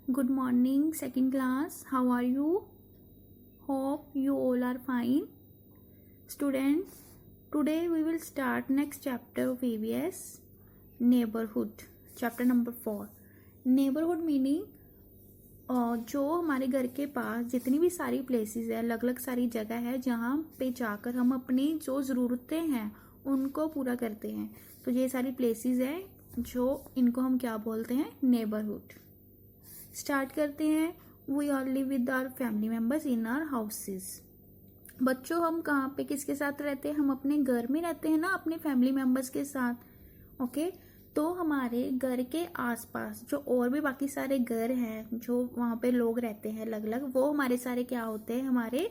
Good morning, second class. How are you? Hope you all are fine. Students, today we will start next chapter of EVS, neighborhood. Chapter number 4. Neighborhood meaning जो हमारे घर के पास जितनी भी सारी places है, अलग अलग सारी जगह है जहाँ पे जाकर हम अपनी जो ज़रूरतें हैं उनको पूरा करते हैं। तो ये सारी प्लेसेस है जो इनको हम क्या बोलते हैं, नेबरहुड। स्टार्ट करते हैं। We all live with our family members in our houses. बच्चों, हम कहाँ पे किसके साथ रहते हैं? हम अपने घर में रहते हैं ना, अपने फैमिली मेम्बर्स के साथ। ओके, तो हमारे घर के आसपास जो और भी बाकी सारे घर हैं, जो वहाँ पे लोग रहते हैं अलग अलग, वो हमारे सारे क्या होते हैं? हमारे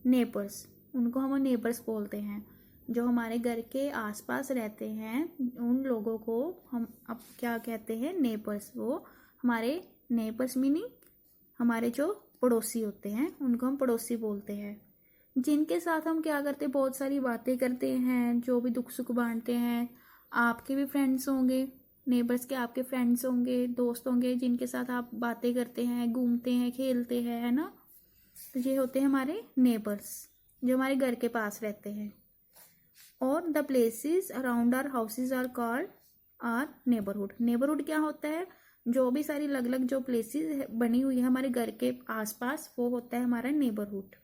नेबर्स। उनको हम नेबर्स बोलते हैं। जो हमारे घर के आसपास रहते हैं उन लोगों को हम अब क्या कहते हैं? नेबर्स। वो हमारे नेबर्स मीनिंग हमारे जो पड़ोसी होते हैं उनको हम पड़ोसी बोलते हैं। जिनके साथ हम क्या करते हैं? बहुत सारी बातें करते हैं, जो भी दुख सुख बांटते हैं। आपके भी फ्रेंड्स होंगे, नेबर्स के आपके फ्रेंड्स होंगे, दोस्त होंगे, जिनके साथ आप बातें करते हैं, घूमते हैं, खेलते हैं, है ना। तो ये होते हैं हमारे नेबर्स जो हमारे घर के पास रहते हैं। और the places around our houses are called our neighbourhood. Neighbourhood क्या होता है? जो भी सारी अलग अलग जो प्लेसेस बनी हुई है हमारे घर के आसपास, वो होता है हमारा नेबरहुड।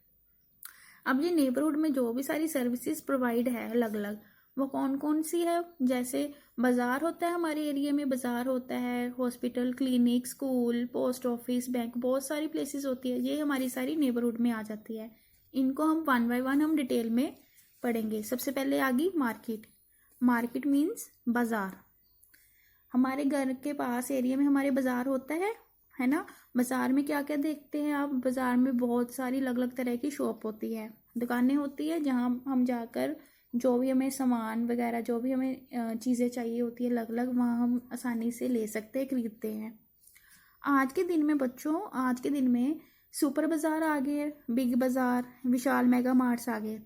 अब ये नेबरहुड में जो भी सारी सर्विसेज प्रोवाइड है अलग अलग, वो कौन कौन सी है? जैसे बाजार होता है, हमारे एरिया में बाजार होता है, hospital, clinic, school, post office, bank, बहुत सारी प्लेसेस होती है। ये हमारी सारी नेबरहुड में आ जाती है। इनको हम वन बाय वन हम डिटेल में पढ़ेंगे। सबसे पहले आ गई मार्केट। मार्केट मीन्स बाजार। हमारे घर के पास एरिया में हमारे बाजार होता है ना। बाजार में क्या क्या देखते हैं आप? बाजार में बहुत सारी अलग अलग तरह की शॉप होती है, दुकानें होती है, जहाँ हम जाकर जो भी हमें सामान वगैरह, जो भी हमें चीज़ें चाहिए होती है अलग अलग, वहाँ हम आसानी से ले सकते हैं, खरीदते हैं। आज के दिन में बच्चों, आज के दिन में सुपर बाजार आ गए, बिग बाजार, विशाल मेगा मार्ट्स आ गए।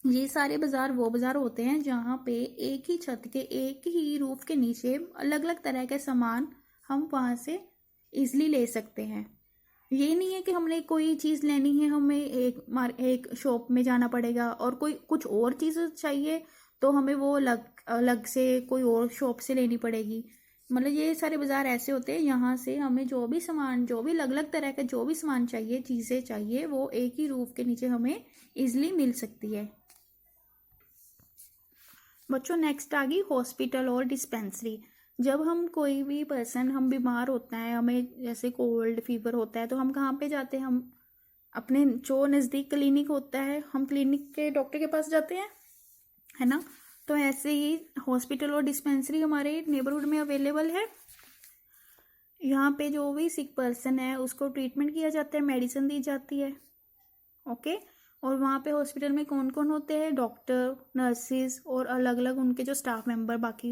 ये सारे बाजार वो बाजार होते हैं जहाँ पे एक ही छत के, एक ही रूफ के नीचे अलग अलग तरह के सामान हम वहाँ से इजली ले सकते हैं। ये नहीं है कि हमने कोई चीज़ लेनी है, हमें एक शॉप में जाना पड़ेगा, और कोई कुछ और चीज़ चाहिए तो हमें वो अलग अलग से कोई और शॉप से लेनी पड़ेगी। मतलब ये सारे बाजार ऐसे होते हैं, यहाँ से हमें जो भी सामान, जो भी अलग अलग तरह का जो भी सामान चाहिए, चीज़ें चाहिए, वो एक ही रूफ के नीचे हमें इजली मिल सकती है। बच्चों, नेक्स्ट आ गई हॉस्पिटल और डिस्पेंसरी। जब हम कोई भी पर्सन, हम बीमार होता है, हमें जैसे कोल्ड फीवर होता है, तो हम कहाँ पे जाते हैं? हम अपने जो नज़दीक क्लिनिक होता है, हम क्लिनिक के डॉक्टर के पास जाते हैं, है ना। तो ऐसे ही हॉस्पिटल और डिस्पेंसरी हमारे नेबरहुड में अवेलेबल है। यहाँ पे जो भी सिक पर्सन है उसको ट्रीटमेंट किया जाता है, मेडिसिन दी जाती है। ओके। और वहाँ पे हॉस्पिटल में कौन कौन होते हैं? डॉक्टर, नर्सिस और अलग अलग उनके जो स्टाफ मेंबर बाकी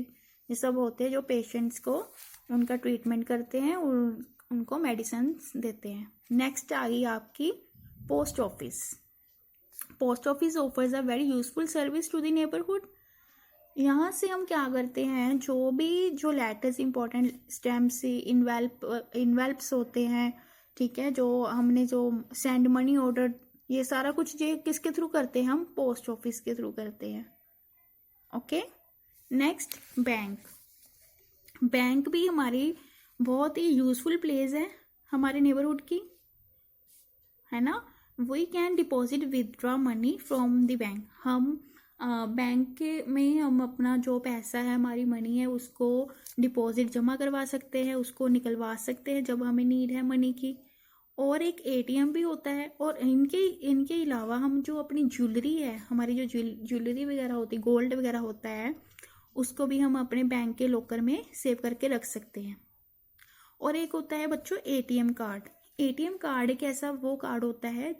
ये सब होते हैं, जो पेशेंट्स को उनका ट्रीटमेंट करते हैं और उनको मेडिसिन देते हैं। नेक्स्ट आ गई आपकी post office. Post office offers a very useful service to the neighbourhood. यहाँ से हम क्या करते हैं? जो लेटर्स, इंपॉर्टेंट स्टैम्प्स, इन्वेल्प्स होते हैं, ठीक है, जो हमने जो सेंड मनी ऑर्डर, ये सारा कुछ ये किसके थ्रू करते हैं? हम पोस्ट ऑफिस के थ्रू करते हैं। ओके। Next bank. बैंक भी हमारी बहुत ही यूजफुल प्लेस है हमारे नेबरहुड की, है ना। We can deposit withdraw money from the bank. हम बैंक के में हम अपना जो पैसा है, हमारी मनी है, उसको डिपॉजिट जमा करवा सकते हैं, उसको निकलवा सकते हैं जब हमें नीड है मनी की। और एक एटीएम भी होता है। और इनके अलावा हम जो अपनी ज्वेलरी है, हमारी जो ज्वेलरी वगैरह होती है, गोल्ड वगैरह होता है, उसको भी हम अपने बैंक के लॉकर में सेव करके रख सकते हैं। और एक होता है बच्चों एटीएम कार्ड। एटीएम कार्ड एक ऐसा वो कार्ड होता है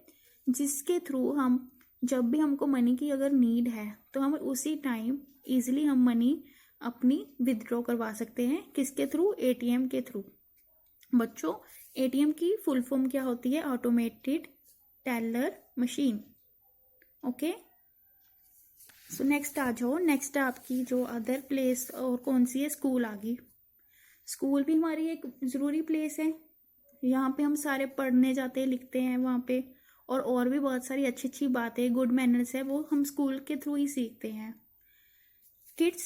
जिसके थ्रू हम, जब भी हमको मनी की अगर नीड है, तो हम उसी टाइम इजीली हम मनी अपनी विदड्रॉ करवा सकते हैं। किसके थ्रू? एटीएम के थ्रू। बच्चों, एटीएम की फुल फॉर्म क्या होती है? Automated teller machine. Okay. So next आ जाओ। नेक्स्ट आपकी जो अदर प्लेस और कौन सी है? स्कूल आ गई। स्कूल भी हमारी एक ज़रूरी प्लेस है, यहाँ पे हम सारे पढ़ने जाते हैं, लिखते हैं वहाँ पे, और भी बहुत सारी अच्छी अच्छी बातें, गुड मैनर्स है, वो हम स्कूल के थ्रू ही सीखते हैं। Kids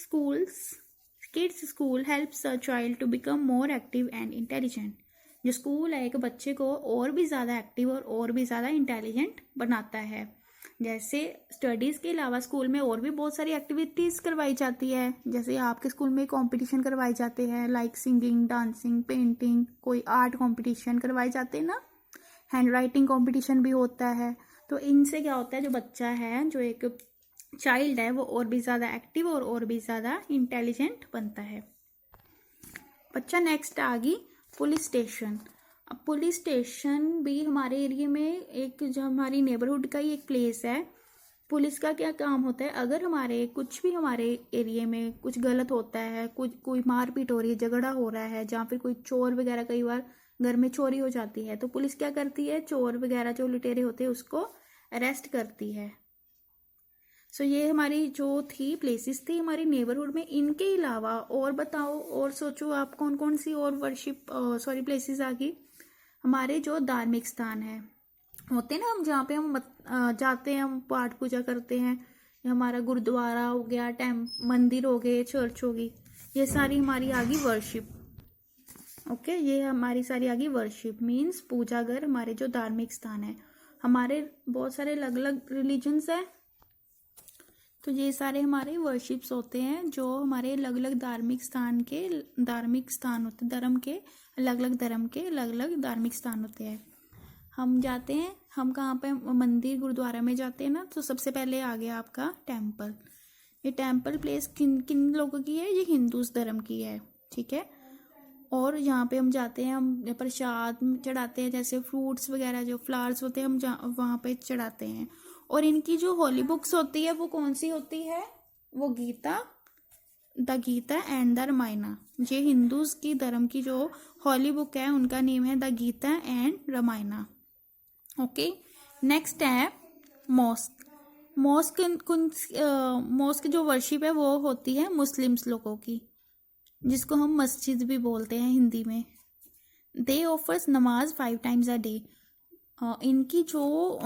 school helps a child to become more active and intelligent. जो स्कूल है एक बच्चे को और भी ज़्यादा एक्टिव और भी ज़्यादा इंटेलिजेंट बनाता है। जैसे स्टडीज़ के अलावा स्कूल में और भी बहुत सारी एक्टिविटीज़ करवाई जाती है। जैसे आपके स्कूल में कंपटीशन करवाए जाते हैं, लाइक सिंगिंग, डांसिंग, पेंटिंग, कोई आर्ट कंपटीशन करवाए जाते हैं ना, हैंड राइटिंग कॉम्पिटिशन भी होता है। तो इनसे क्या होता है, जो बच्चा है, जो एक चाइल्ड है, वो और भी ज़्यादा एक्टिव और भी ज़्यादा इंटेलिजेंट बनता है। बच्चा नेक्स्ट आ गई पुलिस स्टेशन। अब पुलिस स्टेशन भी हमारे एरिया में एक, जो हमारी नेबरहुड का ही एक प्लेस है। पुलिस का क्या काम होता है, अगर हमारे एरिया में कुछ गलत होता है, कोई मारपीट हो रही है, झगड़ा हो रहा है, जहाँ फिर कोई चोर वगैरह, कई बार घर में चोरी हो जाती है, तो पुलिस क्या करती है, चोर वगैरह जो लुटेरे होते हैं उसको अरेस्ट करती है। सो ये हमारी जो थी प्लेसेस थी हमारी नेबरहुड में। इनके अलावा और बताओ, और सोचो आप कौन कौन सी और प्लेसेस आ गई। हमारे जो धार्मिक स्थान है होते हैं ना, हम जहाँ पे हम जाते हैं, हम पाठ पूजा करते हैं, हमारा गुरुद्वारा हो गया, मंदिर हो गए, चर्च होगी, ये सारी हमारी आ गई वर्शिप। ओके, ये हमारी सारी आ गई वर्शिप, मीन्स पूजा घर, हमारे जो धार्मिक स्थान है। हमारे बहुत सारे अलग अलग रिलीजन्स है, तो ये सारे हमारे वर्शिप्स होते हैं, जो हमारे अलग अलग धार्मिक स्थान होते हैं, धर्म के अलग अलग धार्मिक स्थान होते हैं। हम जाते हैं, हम कहाँ पे, मंदिर गुरुद्वारा में जाते हैं ना, तो सबसे पहले आ गया आपका टेम्पल। ये टेम्पल प्लेस किन किन लोगों की है, ये हिंदूज धर्म की है, ठीक है। और यहाँ पे हम जाते हैं, हम प्रसाद चढ़ाते हैं, जैसे फ्रूट्स वगैरह जो फ्लावर्स होते हैं, हम वहाँ पे चढ़ाते हैं। और इनकी जो होली बुक्स होती है वो कौन सी होती है, वो the Gita and the Ramayan. ये हिंदूज की धर्म की जो होली बुक है उनका नेम है the Gita and Ramayan. Okay, next है मॉस्क जो वर्शिप है वो होती है मुस्लिम्स लोगों की, जिसको हम मस्जिद भी बोलते हैं हिंदी में। दे ऑफर्स नमाज 5 times a day। इनकी जो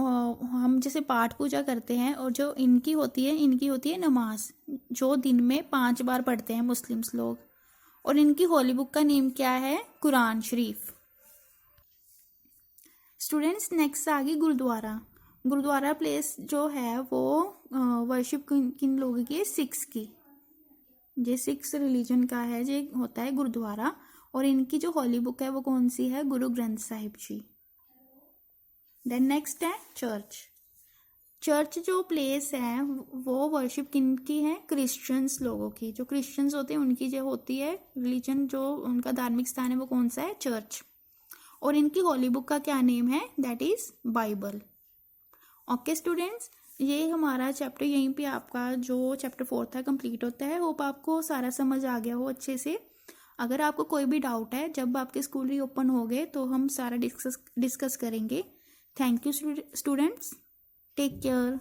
हम जैसे पाठ पूजा करते हैं, और जो इनकी होती है नमाज, जो दिन में 5 बार पढ़ते हैं मुस्लिम्स लोग। और इनकी होली बुक का नेम क्या है, कुरान शरीफ। स्टूडेंट्स नेक्स्ट आ गई गुरुद्वारा प्लेस जो है वो वर्शिप किन लोगों की है, सिख्स की। ये सिख्स रिलीजन का है, ये होता है गुरुद्वारा। और इनकी जो होली बुक है वो कौन सी है, गुरु ग्रंथ साहिब जी। देन नेक्स्ट है चर्च जो प्लेस है वो वर्शिप किन की है, क्रिश्चियंस लोगों की। जो क्रिश्चियंस होते हैं उनकी जो होती है रिलीजन, जो उनका धार्मिक स्थान है वो कौन सा है, चर्च। और इनकी होली बुक का क्या नेम है, that is Bible. Okay students, ये हमारा चैप्टर यहीं पे आपका जो चैप्टर 4 था कंप्लीट होता है। होप आपको सारा समझ आ गया हो अच्छे से। अगर आपको कोई भी डाउट है, जब आपके स्कूल रीओपन हो गए तो हम सारा डिस्कस करेंगे। Thank you students, take care.